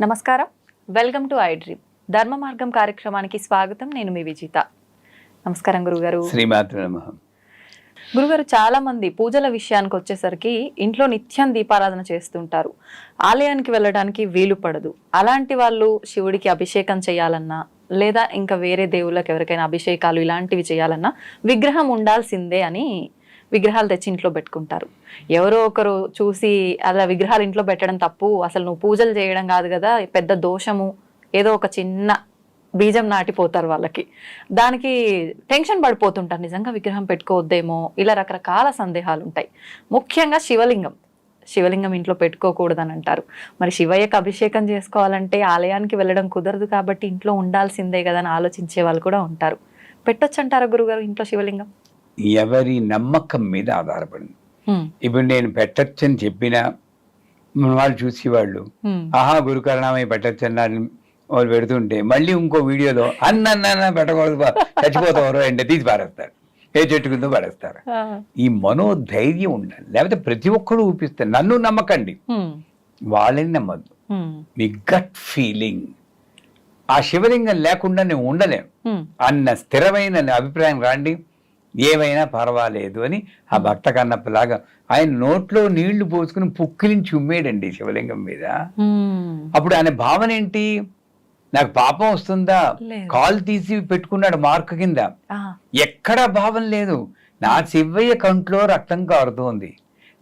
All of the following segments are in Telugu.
నమస్కారం, వెల్కమ్ టు ఐ డ్రీమ్ ధర్మ మార్గం కార్యక్రమానికి స్వాగతం. నేను మీ విజిత. నమస్కారం గురుగారు. శ్రీమాత్రే నమః. గురుగారు, చాలా మంది పూజల విషయానికి వచ్చేసరికి ఇంట్లో నిత్యం దీపారాధన చేస్తుంటారు, ఆలయానికి వెళ్ళడానికి వీలు పడదు. అలాంటి వాళ్ళు శివుడికి అభిషేకం చేయాలన్నా లేదా ఇంకా వేరే దేవుళ్ళకి ఎవరికైనా అభిషేకాలు ఇలాంటివి చేయాలన్నా విగ్రహం ఉండాల్సిందే అని విగ్రహాలు తెచ్చి ఇంట్లో పెట్టుకుంటారు. ఎవరో ఒకరు చూసి అలా విగ్రహాలు ఇంట్లో పెట్టడం తప్పు, అసలు నువ్వు పూజలు చేయడం కాదు కదా, పెద్ద దోషము, ఏదో ఒక చిన్న బీజం నాటిపోతారు వాళ్ళకి. దానికి టెన్షన్ పడిపోతుంటారు, నిజంగా విగ్రహం పెట్టుకోవద్దేమో, ఇలా రకరకాల సందేహాలు ఉంటాయి. ముఖ్యంగా శివలింగం ఇంట్లో పెట్టుకోకూడదని అంటారు. మరి శివయ్యకు అభిషేకం చేసుకోవాలంటే ఆలయానికి వెళ్ళడం కుదరదు కాబట్టి ఇంట్లో ఉండాల్సిందే కదా అని ఆలోచించే వాళ్ళు కూడా ఉంటారు. పెట్టొచ్చు అంటారా గురుగారు ఇంట్లో శివలింగం? ఎవరి నమ్మకం మీద ఆధారపడింది. ఇప్పుడు నేను పెట్టచ్చని చెప్పినా వాళ్ళు చూసేవాళ్ళు ఆహా గురుకరణమై పెట్టచ్చన్నారు వాళ్ళు పెడుతుంటే మళ్ళీ ఇంకో వీడియోలో అన్న పెట్టకూడదు చచ్చిపోతారు అంటే తీసి పారేస్తారు, ఏ చెట్టు కింద పడేస్తారు. ఈ మనోధైర్యం ఉండాలి. లేకపోతే ప్రతి ఒక్కరు ఊపిస్తారు. నన్ను నమ్మకండి, వాళ్ళని నమ్మద్దు. మీ గట్ ఫీలింగ్, ఆ శివలింగం లేకుండా నేను ఉండలేను అన్న స్థిరమైన అభిప్రాయం రాండి, ఏమైనా పర్వాలేదు అని ఆ భక్త కన్నప్పలాగా ఆయన నోట్లో నీళ్లు పోసుకుని పుక్కిలించి ఉమ్మేడండి శివలింగం మీద. అప్పుడు ఆయన భావన ఏంటి? నాకు పాపం వస్తుందా? కాలు తీసి పెట్టుకున్నాడు మార్క్ కింద. ఎక్కడా భావం లేదు. నా శివయ్య కంట్లో రక్తం కారుతోంది,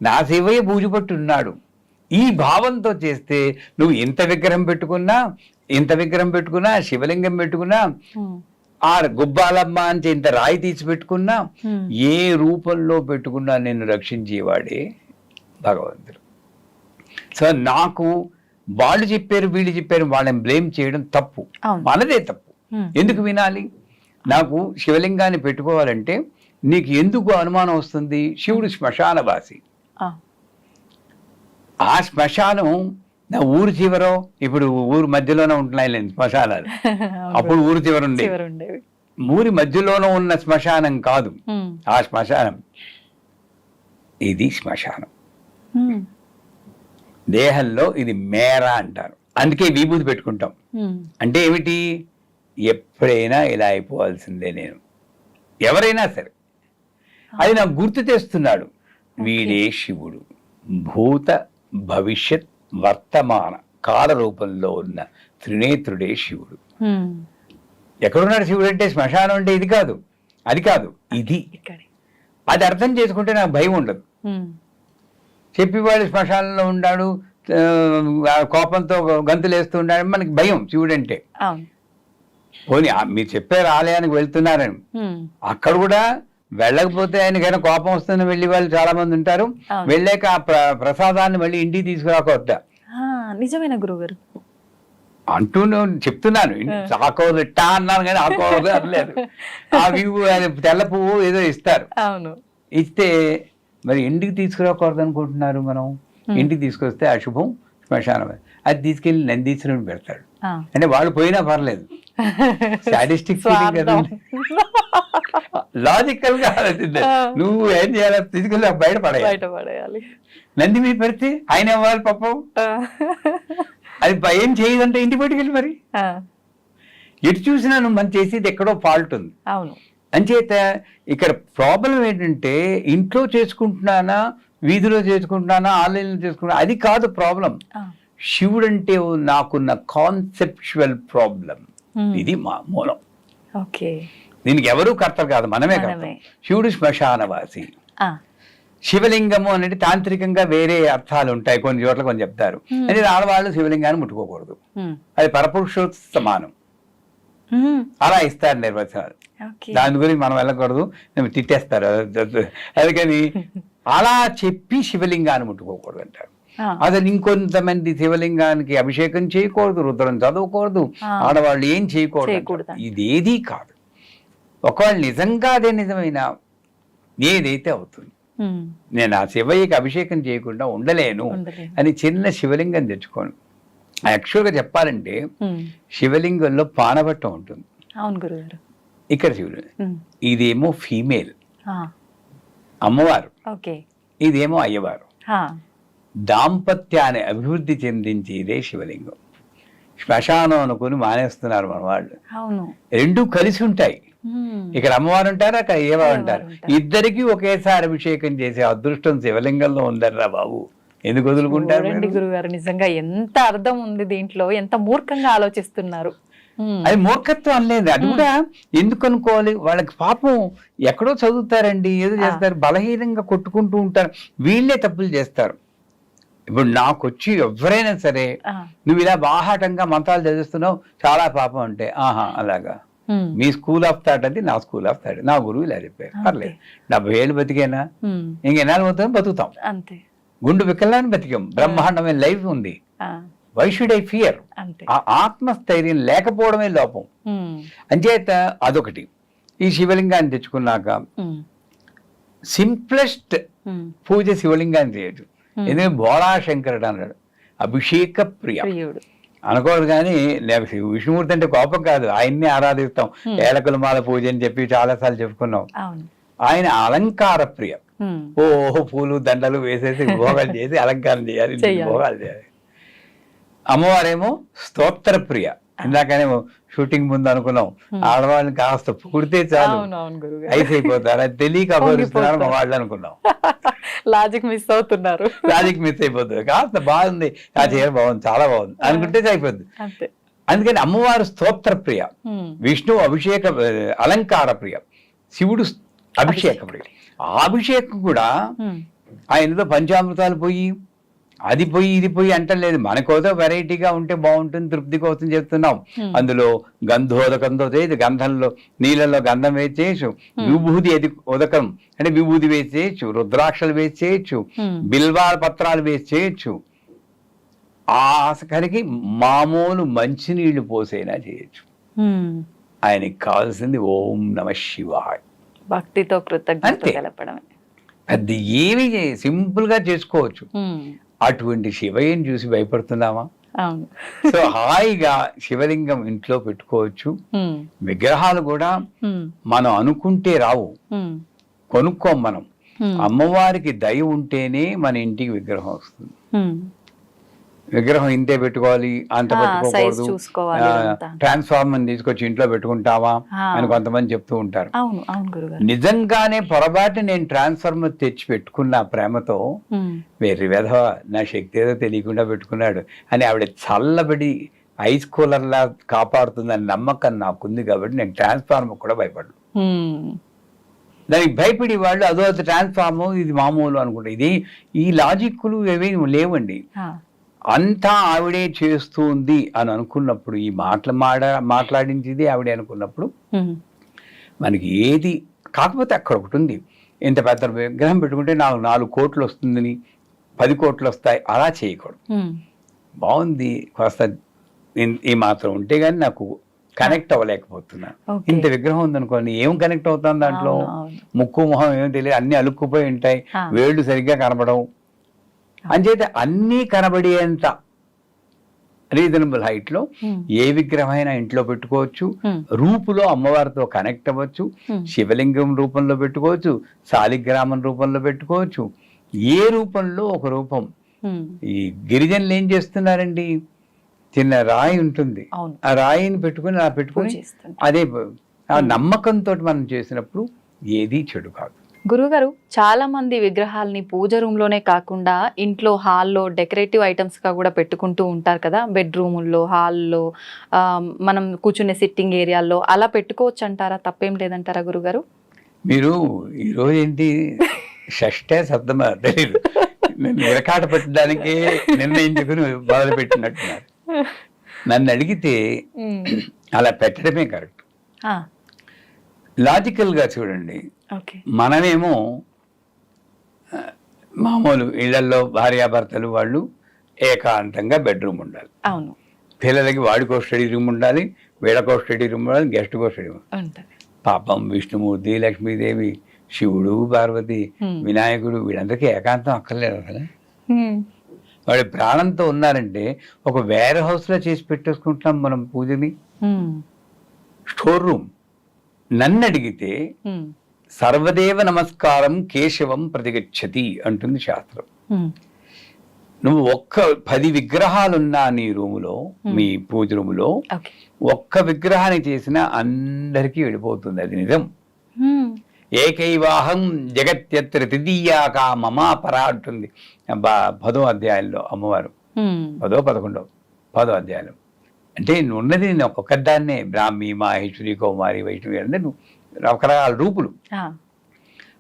నా శివయ్య బూజుపట్టున్నాడు. ఈ భావంతో చేస్తే నువ్వు ఎంత విగ్రహం పెట్టుకున్నా శివలింగం పెట్టుకున్నా, ఆ గుబ్బాలమ్మ అని ఇంత రాయి తీసి పెట్టుకున్నా, ఏ రూపంలో పెట్టుకున్నా నిన్ను రక్షించేవాడే భగవంతుడు. సో నాకు వాళ్ళు చెప్పారు వీళ్ళు చెప్పారు వాళ్ళని బ్లేమ్ చేయడం తప్పు, మనదే తప్పు. ఎందుకు వినాలి? నాకు శివలింగాన్ని పెట్టుకోవాలంటే నీకు ఎందుకు అనుమానం వస్తుంది? శివుడు శ్మశానవాసి. ఆ శ్మశానం నా ఊరు చివరో, ఇప్పుడు ఊరు మధ్యలోనే ఉంటున్నాయి శ్మశానాలు, అప్పుడు ఊరు చివర ఉండేవి. ఊరి మధ్యలోనూ ఉన్న శ్మశానం కాదు ఆ శ్మశానం, ఇది శ్మశానం. దేహంలో ఇది మేర అంటారు, అందుకే విభూతి పెట్టుకుంటాం. అంటే ఏమిటి? ఎప్పుడైనా ఇలా అయిపోవాల్సిందే నేను, ఎవరైనా సరే. అది నాకు గుర్తు తెస్తున్నాడు, వీడే శివుడు. భూత భవిష్యత్ వర్తమాన కాల రూపంలో ఉన్న త్రినేత్రుడే శివుడు. ఎక్కడున్నాడు శివుడు అంటే? శ్మశానం అంటే ఇది కాదు, అది కాదు, ఇది. అది అర్థం చేసుకుంటే నాకు భయం ఉండదు. చెప్పేవాడు శ్మశానంలో ఉన్నాడు, కోపంతో గంతులు వేస్తూ ఉన్నాడు, మనకి భయం శివుడు అంటే. పోనీ మీరు చెప్పారు ఆలయానికి వెళ్తున్నారని, అక్కడ కూడా వెళ్ళకపోతే ఆయనకైనా కోపం వస్తుందని వెళ్ళి వాళ్ళు చాలా మంది ఉంటారు. వెళ్ళాక ఆ ప్రసాదాన్ని మళ్ళీ ఇంటికి తీసుకురాకొద్దా? నిజమైన గురుగారు అంటూ చెప్తున్నాను. ఆకోదట్టా అన్నాను కానీ ఆకోదు అనలేదు. ఆ తెల్ల పువ్వు ఏదో ఇస్తారు, ఇస్తే మరి ఇంటికి తీసుకురాకూడదు అనుకుంటున్నారు మనం. ఇంటికి తీసుకొస్తే అశుభం, శ్మశానం. అది తీసుకెళ్లి నందీశ్వరుని పెడతాడు. అంటే వాళ్ళు పోయినా పర్లేదు, సాడిస్టిక్ ఫీలింగ్ కదా, లాజికల్ గా ఆలోచించే. నువ్వు ఏం చేయాలి? తీసుకెళ్ళి బయట పడేయాలి. నంది మీద పెడితే ఆయన ఇవ్వాలి పాపం. అది ఏం చేయదంటే ఇంటి బయటకెళ్ళి మరి ఎటు చూసినా నువ్వు మనం చేసేది ఎక్కడో ఫాల్ట్ ఉంది. అంచేత ఇక్కడ ప్రాబ్లం ఏంటంటే ఇంట్లో చేసుకుంటున్నానా, వీధిలో చేసుకుంటున్నానా, ఆన్లైన్లో చేసుకుంటున్నా, అది కాదు ప్రాబ్లం. శివుడు అంటే నాకున్న కాన్సెప్చువల్ ప్రాబ్లం, ఇది మా మూలం. దీనికి ఎవరూ కర్తలు కాదు, మనమే కర్త. శివుడు శ్మశానవాసి. శివలింగము అనేది తాంత్రికంగా వేరే అర్థాలు ఉంటాయి, కొన్ని చోట్ల కొన్ని చెప్తారు. అంటే ఆడవాళ్ళు శివలింగాన్ని ముట్టుకోకూడదు, అది పరపురుషోత్త సమానం, అలా ఇస్తారు నిర్వచనాలు. దాని గురించి మనం వెళ్ళకూడదు, తిట్టేస్తారు. అందుకని అలా చెప్పి శివలింగాన్ని ముట్టుకోకూడదు అంటారు. అసలు ఇంకొంతమంది శివలింగానికి అభిషేకం చేయకూడదు, రుద్రం చదవకూడదు, ఆడవాళ్ళు ఏం చేయకూడదు. ఇదేదీ కాదు. ఒకవేళ నిజంగా అదే నిజమైన ఏదైతే అవుతుంది, నేను ఆ శివయ్యకి అభిషేకం చేయకుండా ఉండలేను అని చిన్న శివలింగం తెచ్చుకోను. యాక్చువల్గా చెప్పాలంటే శివలింగంలో పానబట్టం ఉంటుంది. ఇక్కడ శివుడు, ఇదేమో ఫీమేల్ అమ్మవారు, ఇదేమో అయ్యవారు. దాంపత్యాన్ని అభివృద్ధి చెందించేదే శివలింగం. శ్మశానం అనుకుని మానేస్తున్నారు మన వాళ్ళు. అవును. రెండూ కలిసి ఉంటాయి. ఇక్కడ అమ్మవారు ఉంటారు, అక్కడ ఏవారు ఉంటారు. ఇద్దరికి ఒకేసారి అభిషేకం చేసే అదృష్టం శివలింగంలో ఉందర్రా బాబు, ఎందుకు వదులుకుంటారు? గురుగారు నిజంగా ఎంత అర్థం ఉంది దీంట్లో, ఎంత మూర్ఖంగా ఆలోచిస్తున్నారు. అది మూర్ఖత్వం అనలేదు, అది కూడా ఎందుకు అనుకోవాలి? వాళ్ళకి పాపం ఎక్కడో చదువుతారండి, ఏదో చేస్తారు, బలహీనంగా కొట్టుకుంటూ ఉంటారు, వీళ్ళే తప్పులు చేస్తారు. ఇప్పుడు నాకు వచ్చి ఎవరైనా సరే నువ్వు ఇలా బాహాటంగా మంత్రాలు చదివిస్తున్నావు, చాలా పాపం అంటే, ఆహా అలాగా, మీ స్కూల్ ఆఫ్ థాట్ అది, నా స్కూల్ ఆఫ్ థాట్, నా గురువు ఇలా చెప్పారు, పర్లేదు 70 ఏళ్ళు బతికేనా, ఇంకెన్నాళ్ళు పోతాం, బతుకుతాం, అంతే. గుండు వికలాన్ని బతికాం, బ్రహ్మాండమైన లైఫ్ ఉంది. Why should I fear? ఆ ఆత్మస్థైర్యం లేకపోవడమే లోపం. అంచేత అదొకటి. ఈ శివలింగాన్ని తెచ్చుకున్నాక సింప్లెస్ట్ పూజ శివలింగాన్ని చేయొచ్చు. ఎందుకంటే బోళాశంకరుడు అన్నాడు, అభిషేక ప్రియ అనుకోడు. కానీ లేక విష్ణుమూర్తి అంటే కోపం కాదు, ఆయన్ని ఆరాధిస్తాం, ఏలకుల మాల పూజ అని చెప్పి చాలాసార్లు చెప్పుకున్నాం. ఆయన అలంకార ప్రియ, ఓహో పూలు దండలు వేసేసి భోగాలు చేసి అలంకారం చేయాలి, భోగాలు చేయాలి. అమ్మవారేమో స్తోత్ర ప్రియ. ఇందాకనే షూటింగ్ ముందు అనుకున్నాం, ఆడవాళ్ళని కాస్త పుడితే చాలు ఐస్ అయిపోతారు, అది తెలియక అపహరిస్తున్నారు మా వాళ్ళు అనుకున్నాం. లాజిక్ మిస్ అవుతున్నారు, లాజిక్ మిస్ అయిపోతుంది. కాస్త బాగుంది, ఆ చీర బాగుంది, చాలా బాగుంది అనుకుంటే అయిపోద్ది. అందుకని అమ్మవారు స్తోత్ర ప్రియ, విష్ణువు అభిషేక అలంకార ప్రియ, శివుడు అభిషేక ప్రియ. ఆ అభిషేకం కూడా ఆయనతో పంచామృతాలు పోయి అది పోయి ఇది పోయి అంటలేదు, మనకోదో వెరైటీగా ఉంటే బాగుంటుంది, తృప్తి కోసం చెప్తున్నాం. అందులో గంధోదకంతో చేయొచ్చు, గంధంలో నీళ్ళలో గంధం వేసేయచ్చు, విభూది ఉదకం అంటే విభూది వేసేయచ్చు, రుద్రాక్షలు వేసేయచ్చు, బిల్వాల పత్రాలు వేసేయచ్చు, ఆసకరికి మామూలు మంచినీళ్లు పోసేనా చేయొచ్చు. ఆయనకి కావాల్సింది ఓం నమ శివాయ, భక్తితో కృతజ్ఞత తెలపడమే. అది ఏమి సింపుల్ గా చేసుకోవచ్చు. అటువంటి శివయ్యని చూసి భయపడుతున్నామా? సో హాయిగా శివలింగం ఇంట్లో పెట్టుకోవచ్చు. విగ్రహాలు కూడా మనం అనుకుంటే రావు, కొనుక్కోం మనం. అమ్మవారికి దయ ఉంటేనే మన ఇంటికి విగ్రహం వస్తుంది. విగ్రహం ఇంతే పెట్టుకోవాలి, అంత పెట్టుకోకూడదు, ట్రాన్స్ఫార్మర్ తీసుకొచ్చి ఇంట్లో పెట్టుకుంటావా అని కొంతమంది చెప్తూ ఉంటారు. నిజంగానే పొరపాటు నేను ట్రాన్స్ఫార్మర్ తెచ్చి పెట్టుకున్న ప్రేమతో, వేరే విధవ నా శక్తి ఏదో తెలియకుండా పెట్టుకున్నాడు అని ఆవిడ చల్లబడి ఐస్ కూలర్ లా కాపాడుతుందని నమ్మకం నాకుంది కాబట్టి నేను ట్రాన్స్ఫార్మర్ కూడా భయపడను. దానికి భయపడి వాళ్ళు అదో ట్రాన్స్ఫార్మర్ ఇది మామూలు అనుకుంటా. ఇది ఈ లాజిక్లు ఏవి లేవండి. అంతా ఆవిడే చేస్తుంది అని అనుకున్నప్పుడు, ఈ మాట్లాడించింది ఆవిడే అనుకున్నప్పుడు మనకి ఏది కాకపోతే అక్కడ ఒకటి ఉంది, ఇంత పెద్ద విగ్రహం పెట్టుకుంటే నాకు 4 కోట్లు వస్తుందని 10 కోట్లు వస్తాయి అలా చేయకూడదు. బాగుంది కాస్త ఈ మాత్రం ఉంటే గానీ నాకు కనెక్ట్ అవ్వలేకపోతున్నా. ఇంత విగ్రహం ఉందనుకోండి, ఏం కనెక్ట్ అవుతాను దాంట్లో? ముక్కు మొహం ఏం తెలియదు, అన్ని అలుక్కుపోయి ఉంటాయి, వేళ్ళు సరిగ్గా కనపడవు. అంచేత అన్నీ కనబడేంత రీజనబుల్ హైట్ లో ఏ విగ్రహమైనా ఇంట్లో పెట్టుకోవచ్చు. రూపులో అమ్మవారితో కనెక్ట్ అవ్వచ్చు, శివలింగం రూపంలో పెట్టుకోవచ్చు, శాలిగ్రామం రూపంలో పెట్టుకోవచ్చు, ఏ రూపంలో ఒక రూపం. ఈ గిరిజనులు ఏం చేస్తున్నారండి, చిన్న రాయి ఉంటుంది, ఆ రాయిని పెట్టుకుని అదే ఆ నమ్మకంతో మనం చేసినప్పుడు ఏది చెడు కాదు. గురుగారు, చాలా మంది విగ్రహాలని పూజ రూమ్ లోనే కాకుండా ఇంట్లో హాల్లో డెకరేటివ్ ఐటమ్స్ గా కూడా పెట్టుకుంటూ ఉంటారు కదా, బెడ్రూముల్లో, హాల్లో, మనం కూర్చునే సిట్టింగ్ ఏరియాల్లో అలా పెట్టుకోవచ్చు అంటారా? తప్పేం లేదంటారా గురుగారు? మీరు ఈరోజు ఏంటి షష్ఠే సప్తమ తెలియదు, విరకాట పెట్టడానికి నిర్ణయించుకుని మొదలు పెట్టినట్టున్నారు. నన్ను అడిగితే అలా పెట్టడమే కరెక్ట్. లాజికల్ గా చూడండి, మనమేమో మామూలు ఇళ్లలో భార్యాభర్తలు వాళ్ళు ఏకాంతంగా బెడ్రూమ్ ఉండాలి, పిల్లలకి వాడికో స్టడీ రూమ్ ఉండాలి, వీళ్ళకో స్టడీ రూమ్ ఉండాలి, గెస్ట్కో స్టడీ రూమ్. పాపం విష్ణుమూర్తి, లక్ష్మీదేవి, శివుడు, పార్వతి, వినాయకుడు వీళ్ళందరికీ ఏకాంతం అక్కర్లేదు కదా. వాడి ప్రాణంతో ఉన్నారంటే ఒక వేర్ హౌస్ లో చేసి పెట్టేసుకుంటున్నాం మనం పూజని, స్టోర్ రూమ్. నన్ను అడిగితే సర్వదేవ నమస్కారం కేశవం ప్రతిగచ్చతి అంటుంది శాస్త్రం. నువ్వు 10 విగ్రహాలున్నా నీ రూములో, మీ పూజ రూములో ఓకే. ఒక్క విగ్రహాన్ని చేసినా అందరికీ వెళ్ళిపోతుంది, అది నిజం. ఏకైవాహం జగత్యత్ర తృతీయాక మమా పరా అంటుంది 10వ అధ్యాయంలో అమ్మవారు. 10వ 11వ 10వ అధ్యాయం. అంటే ఉన్నది నేను ఒక్కదాన్నే, బ్రాహ్మి మాహేశ్వరి కౌమారి వైష్ణవి అంటే నువ్వు రకరకాల రూపులు.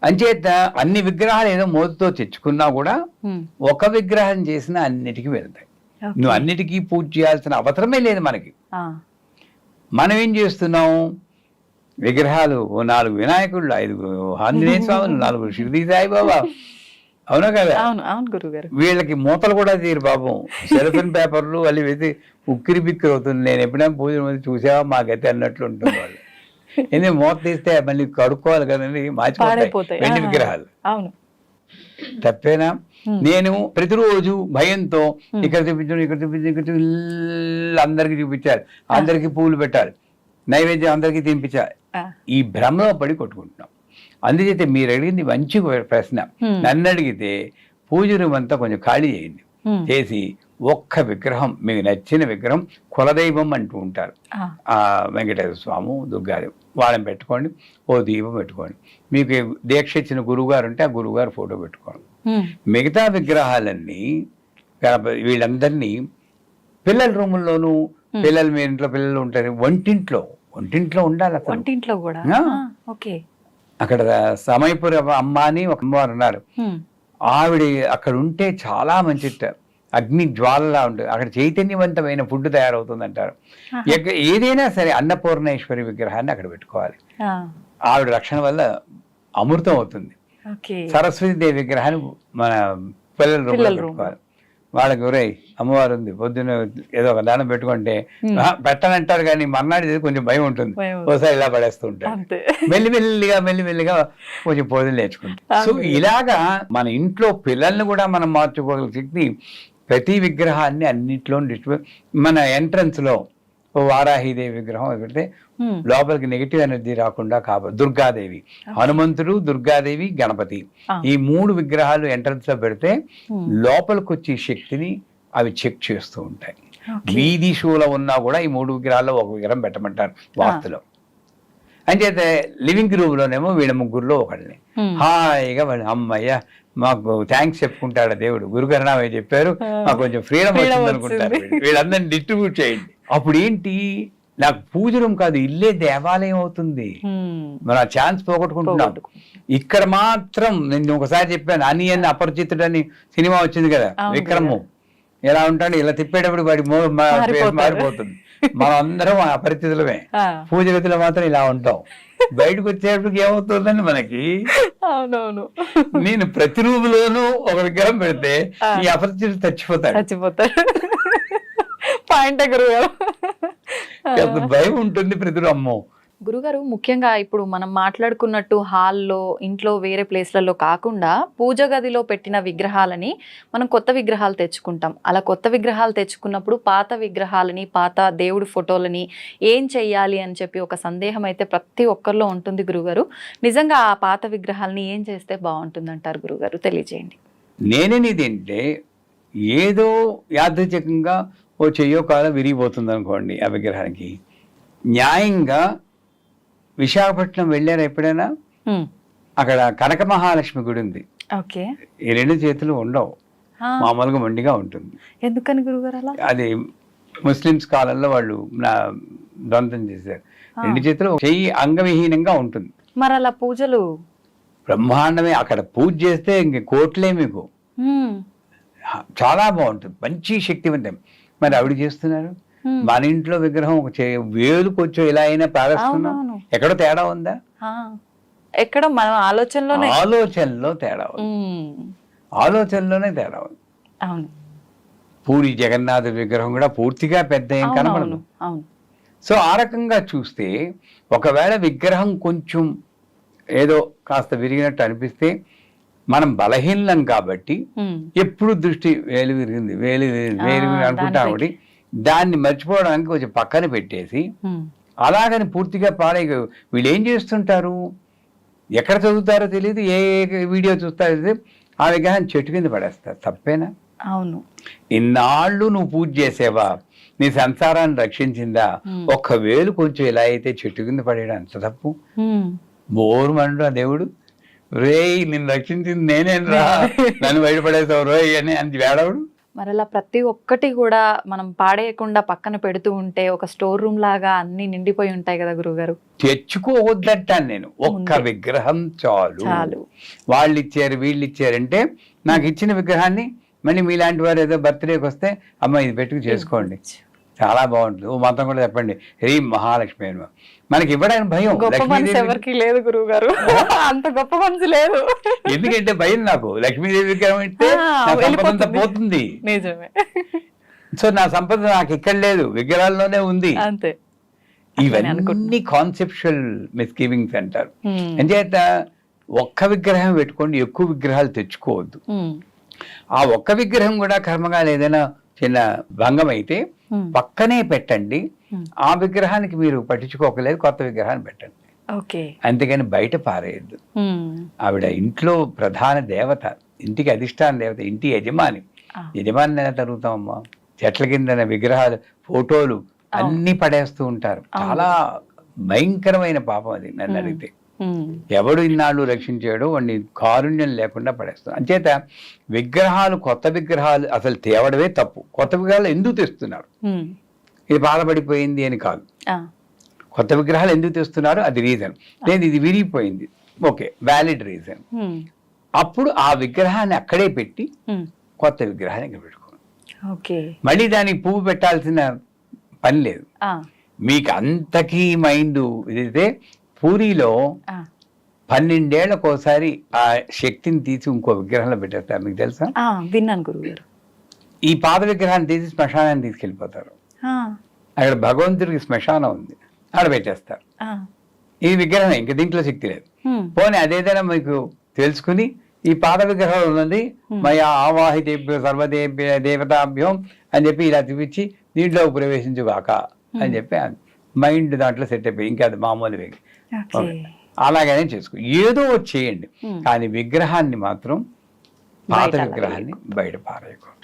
అంచేత అన్ని విగ్రహాలు ఏదో మోతుతో తెచ్చుకున్నా కూడా ఒక విగ్రహం చేసినా అన్నిటికీ వెళ్తాయి. నువ్వు అన్నిటికీ పూజ చేయాల్సిన అవసరమే లేదు మనకి. మనం ఏం చేస్తున్నాం, విగ్రహాలు 4 వినాయకుళ్ళు, 5 ఆంజనేయ స్వాములు, 4 షిరిడి సాయిబాబా, అవునా కదా? వీళ్ళకి మూతలు కూడా తీరు పాపం. సెల్ఫిన్ పేపర్లు వాళ్ళు వేసి ఉక్కిరి బిక్కిరి అవుతుంది. నేను ఎప్పుడైనా పూజ చూసావా మా గతి అన్నట్లు ఉంటుంది వాళ్ళు. ఎందుకంటే మూత తీస్తే మళ్ళీ కడుక్కోవాలి కదండి, మార్చిపోతాయి వెండి విగ్రహాలు. తప్పేనా? నేను ప్రతిరోజు భయంతో ఇక్కడ చూపించు, ఇక్కడ చూపించు, ఇక్కడ అందరికి చూపించాలి, అందరికి పూలు పెట్టాలి, నైవేద్యం అందరికీ తినిపించాలి, ఈ భ్రమలో పడి కొట్టుకుంటున్నాం. అందుచేత మీరు అడిగింది మంచి ప్రశ్న. నన్ను అడిగితే పూజ రూమ్ అంతా కొంచెం ఖాళీ చేయండి, చేసి ఒక్క విగ్రహం, మీకు నచ్చిన విగ్రహం, కులదైవం అంటూ ఉంటారు, ఆ వెంకటేశ్వర స్వామి, దుర్గాదేవి, వాళ్ళని పెట్టుకోండి, ఓ దీపం పెట్టుకోండి. మీకు దీక్ష ఇచ్చిన గురువు గారు ఉంటే ఆ గురువు గారు ఫోటో పెట్టుకోండి. మిగతా విగ్రహాలన్నీ వీళ్ళందరినీ పిల్లల రూముల్లోనూ, పిల్లలు మీ ఇంట్లో పిల్లలు ఉంటారు, వంటింట్లో ఉండాలి. వంటింట్లో కూడా అక్కడ సమయపుర అమ్మ అని ఒక అమ్మవారు ఉన్నారు, ఆవిడ అక్కడ ఉంటే చాలా మంచిట, అగ్ని జ్వాలలా ఉంటుంది, అక్కడ చైతన్యవంతమైన ఫుడ్ తయారవుతుంది అంటారు. ఏదైనా సరే అన్నపూర్ణేశ్వరి విగ్రహాన్ని అక్కడ పెట్టుకోవాలి, ఆవిడ రక్షణ వల్ల అమృతం అవుతుంది. సరస్వతి దేవి విగ్రహాన్ని మన పిల్లల రూపంలో పెట్టుకోవాలి. వాళ్ళకి ఒరేయ్ అమ్మవారు ఉంది, పొద్దున్న ఏదో ఒక దానం పెట్టుకుంటే పెట్టనంటారు, కానీ మర్నాడు కొంచెం భయం ఉంటుంది, ఒకసారి ఇలా పడేస్తూ ఉంటారు. మెల్లిమెల్లిగా కొంచెం పూజలు నేర్చుకుంటాం. సో ఇలాగా మన ఇంట్లో పిల్లల్ని కూడా మనం మార్చుకోగల శక్తి ప్రతి విగ్రహాన్ని అన్నింటిలో మన ఎంట్రన్స్ లో వారాహిదేవి విగ్రహం పెడితే లోపలికి నెగిటివ్ ఎనర్జీ రాకుండా దుర్గాదేవి, హనుమంతుడు, దుర్గాదేవి, గణపతి, ఈ 3 విగ్రహాలు ఎంట్రన్స్ లో పెడితే లోపలికి వచ్చే శక్తిని అవి చెక్ చేస్తూ ఉంటాయి. వీధి షోలో ఉన్నా కూడా ఈ 3 విగ్రహాల్లో ఒక విగ్రహం పెట్టమంటారు వాస్తులో. అంచేతే లివింగ్ రూమ్ లోనేమో వీళ్ళ ముగ్గురులో ఒకళ్ళని హాయిగా వాళ్ళు అమ్మయ్య మాకు థ్యాంక్స్ చెప్పుకుంటాడు దేవుడు, గురుకరణామయ్య చెప్పారు, మాకు కొంచెం ఫ్రీడమ్ వచ్చింది అనుకుంటారు. వీళ్ళందరినీ డిస్ట్రిబ్యూట్ చేయండి. అప్పుడు ఏంటి, నాకు పూజ రూమ్ కాదు, ఇల్లే దేవాలయం అవుతుంది. మనం ఆ ఛాన్స్ పోగొట్టుకుంటున్నాం. ఇక్కడ మాత్రం నేను ఒకసారి చెప్పాను, అనియన్ అపరిచితుడు అని సినిమా వచ్చింది కదా, విక్రము ఎలా ఉంటాడు, ఇలా తిప్పేటప్పుడు వాడి మారిపోతుంది. మనం అందరం అపరిచితులమే, పూజ గదిలో మాత్రం ఇలా ఉంటాం, బయటకు వచ్చేటప్పటికి ఏమవుతుందని మనకి. అవునవును, నేను ప్రతి రూములోనూ ఒక విగ్రహం పెడితే ఈ అపరిచితుడు చచ్చిపోతాడు. భయం ఉంటుంది ప్రతి అమ్మో. గురుగారు, ముఖ్యంగా ఇప్పుడు మనం మాట్లాడుకున్నట్టు హాల్లో, ఇంట్లో, వేరే ప్లేస్లలో కాకుండా పూజ గదిలో పెట్టిన విగ్రహాలని మనం కొత్త విగ్రహాలు తెచ్చుకుంటాం. అలా కొత్త విగ్రహాలు తెచ్చుకున్నప్పుడు పాత విగ్రహాలని, పాత దేవుడి ఫోటోలని ఏం చెయ్యాలి అని చెప్పి ఒక సందేహం అయితే ప్రతి ఒక్కరిలో ఉంటుంది గురుగారు. నిజంగా ఆ పాత విగ్రహాలని ఏం చేస్తే బాగుంటుంది అంటారు గురుగారు, తెలియజేయండి. నేనేంటే ఏదో యాదృచ్ఛికంగా ఓ చెయ్యో కాలం విరిగిపోతుంది అనుకోండి, ఆ విగ్రహానికి న్యాయంగా విశాఖపట్నం వెళ్ళారా ఎప్పుడైనా? అక్కడ కనక మహాలక్ష్మి గుడి ఉంది. ఈ 2 చేతులు ఉండవు, మామూలుగా మొండిగా ఉంటుంది. ఎందుకని గురుగారు అలా? అది ముస్లిమ్స్ కాలంలో వాళ్ళు దొంతం చేశారు. 2 చేతులు, చెయ్యి అంగవిహీనంగా ఉంటుంది. మరి అలా పూజలు బ్రహ్మాండమే. అక్కడ పూజ చేస్తే ఇంక కోట్లే మీకు, చాలా బాగుంటుంది, మంచి శక్తివంతం. మరి ఆవిడ చేస్తున్నారు, మన ఇంట్లో విగ్రహం ఒక వేలుకు వచ్చో ఇలా అయినా ప్రారంభిస్తున్నాం. ఎక్కడో తేడా ఉందా? ఎక్కడ మన ఆలోచనలో తేడా ఉంది, ఆలోచనలోనే తేడా ఉంది. పూరి జగన్నాథ విగ్రహం కూడా పూర్తిగా పెద్ద ఏం కనబడదు. సో ఆ రకంగా చూస్తే ఒకవేళ విగ్రహం కొంచెం ఏదో కాస్త విరిగినట్టు అనిపిస్తే మనం బలహీనం కాబట్టి ఎప్పుడు దృష్టి వేలు విరిగింది అనుకుంటాం. ఒకటి దాన్ని మర్చిపోవడానికి కొంచెం పక్కన పెట్టేసి అలాగని పూర్తిగా పాడైగా వీళ్ళు ఏం చేస్తుంటారు, ఎక్కడ చదువుతారో తెలియదు, ఏ వీడియో చూస్తారో తెలియదు, ఆ విగ్రహాన్ని చెట్టు కింద పడేస్తారు. తప్పేనా? అవును. ఇన్నాళ్ళు నువ్వు పూజ చేసేవా, నీ సంసారాన్ని రక్షించిందా? ఒక్క వేలు కొంచెం ఇలా అయితే చెట్టు కింద పడేయడం అంత తప్పు. బోరు మండు ఆ దేవుడు, రేయ్ నిన్ను రక్షించింది నేనేం రా, నన్ను బయటపడేసావు రోయ్ అని అంత వేడవుడు. మరి అలా ప్రతి ఒక్కటి కూడా మనం పాడేయకుండా పక్కన పెడుతూ ఉంటే ఒక స్టోర్ రూమ్ లాగా అన్ని నిండిపోయి ఉంటాయి కదా గురువుగారు. తెచ్చుకోవద్దంటాను నేను, ఒక్క విగ్రహం చాలు. వాళ్ళు ఇచ్చారు వీళ్ళు ఇచ్చారంటే నాకు ఇచ్చిన విగ్రహాన్ని మళ్ళీ మీలాంటి వారు ఏదో బర్త్డేకి వస్తే అమ్మ ఇది పెట్టుకు చేసుకోండి, చాలా బాగుంటుంది. ఓ మంత్రం కూడా చెప్పండి, హ్రీం మహాలక్ష్మి అని. మనకి ఇవ్వడానికి భయం. గొప్ప మనసు ఎవరికి లేదు గురువు గారు, అంత గొప్ప మనసు లేదు. ఎందుకంటే భయం నాకు. లక్ష్మీదేవి విగ్రహం ఇస్తే నా సంపద అంతా పోతుంది. నిజమే. సో నా సంపద నాకు ఇక్కడ లేదు, విగ్రహాల్లోనే ఉంది. అంతే. ఇవన్నీ కాన్సెప్చువల్ మిస్గివింగ్స్ అంటారు. అంచేత ఒక్క విగ్రహం పెట్టుకోండి, ఎక్కువ విగ్రహాలు తెచ్చుకోవద్దు. ఆ ఒక్క విగ్రహం కూడా కర్మగా ఏదైనా చిన్న భంగం అయితే పక్కనే పెట్టండి. ఆ విగ్రహానికి మీరు పట్టించుకోకలేదు, కొత్త విగ్రహాన్ని పెట్టండి. అంతేగాని బయట పారేయద్దు. ఆవిడ ఇంట్లో ప్రధాన దేవత, ఇంటికి అధిష్టాన దేవత, ఇంటి యజమాని. యజమాని ఎలా తరుగుతామమ్మా? చెట్ల కింద విగ్రహాలు, ఫోటోలు అన్ని పడేస్తూ ఉంటారు. చాలా భయంకరమైన పాపం అది నన్ను అడిగితే. ఎవడు ఇన్నాళ్ళు రక్షించాడో వాడిని కారుణ్యం లేకుండా పడేస్తారు. అంచేత విగ్రహాలు, కొత్త విగ్రహాలు అసలు తేవడమే తప్పు. కొత్త విగ్రహాలు ఎందుకు తెస్తున్నారు? ఇది బాధపడిపోయింది అని కాదు. కొత్త విగ్రహాలు ఎందుకు తెస్తున్నారు అది రీజన్. లేదు ఇది విరిగిపోయింది, ఓకే, వ్యాలిడ్ రీజన్. అప్పుడు ఆ విగ్రహాన్ని అక్కడే పెట్టి కొత్త విగ్రహాన్ని ఇక్కడ పెట్టుకోండి. మళ్ళీ దానికి పువ్వు పెట్టాల్సిన పని లేదు. మీకు అంతకీ మైండ్ ఇదైతే పూరిలో 12 ఏళ్ళకు ఒకసారి ఆ శక్తిని తీసి ఇంకో విగ్రహంలో పెట్టేస్తారు. మీకు తెలుసా? విన్నాను గురుగారు. ఈ పాత విగ్రహాన్ని తీసి శ్మశానాన్ని తీసుకెళ్ళిపోతారు. అక్కడ భగవంతుడికి శ్మశానం ఉంది, అక్కడ పెట్టేస్తారు. ఈ విగ్రహం ఇంకా దీంట్లో శక్తి లేదు. పోనీ అదేదైనా మీకు తెలుసుకుని ఈ పాత విగ్రహం ఉన్నది మయా ఆవాహితేభ్యో సర్వదేభ్య దేవతాభ్యం అని చెప్పి ఇలా చూపించి దీంట్లో ప్రవేశించుగాక అని చెప్పి మైండ్ దాంట్లో సెట్ అయిపోయి ఇంకా అది మామూలు వేగి అలాగనే చేసుకో, ఏదో చేయండి. కానీ విగ్రహాన్ని మాత్రం, పాత విగ్రహాన్ని బయట పారేయకూడదు.